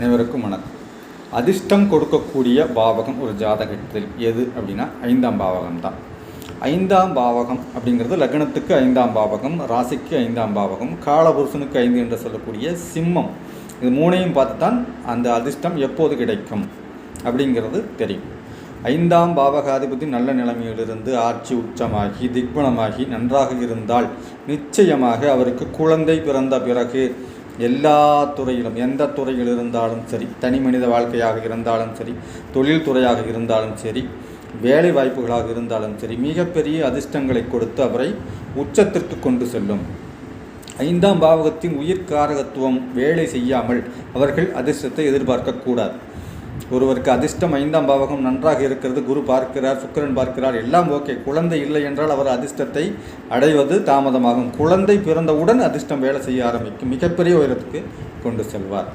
அனைவருக்கும் வணக்கம். அதிர்ஷ்டம் கொடுக்கக்கூடிய பாவகம் ஒரு ஜாதகத்தில் எது அப்படின்னா 5ஆம் பாவகம் தான். 5ஆம் பாவகம் அப்படிங்கிறது லக்னத்துக்கு 5ஆம் பாவகம், ராசிக்கு 5ஆம் பாவகம், காலபுருஷனுக்கு 5 என்று சொல்லக்கூடிய சிம்மம். இது மூணையும் பார்த்து தான் அந்த அதிர்ஷ்டம் எப்போது கிடைக்கும் அப்படிங்கிறது தெரியும். 5ஆம் பாவகாதிபதி நல்ல நிலைமையிலிருந்து ஆட்சி உச்சமாகி திக்பலமாகி நன்றாக இருந்தால் நிச்சயமாக அவருக்கு குழந்தை பிறந்த பிறகு எல்லா துறையிலும், எந்த துறையில் இருந்தாலும் சரி, தனி மனித வாழ்க்கையாக இருந்தாலும் சரி, தொழில் துறையாக இருந்தாலும் சரி, வேலை வாய்ப்புகளாக இருந்தாலும் சரி, மிகப்பெரிய அதிர்ஷ்டங்களை கொடுத்து அவரை உச்சத்திற்கு கொண்டு செல்லும். 5ஆம் பாவகத்தின் உயிர்காரகத்துவம் வேலை செய்யாமல் அவர்கள் அதிர்ஷ்டத்தை எதிர்பார்க்கக்கூடாது. ஒருவருக்கு அதிர்ஷ்டம் 5ஆம் பாவகம் நன்றாக இருக்கிறது, குரு பார்க்கிறார், சுக்கிரன் பார்க்கிறார், எல்லாம் ஓகே. குழந்தை இல்லை என்றால் அவர் அதிர்ஷ்டத்தை அடைவது தாமதமாகும். குழந்தை பிறந்தவுடன் அதிர்ஷ்டம் வேலை செய்ய ஆரம்பிக்கும், மிகப்பெரிய உயரத்துக்கு கொண்டு செல்வார்.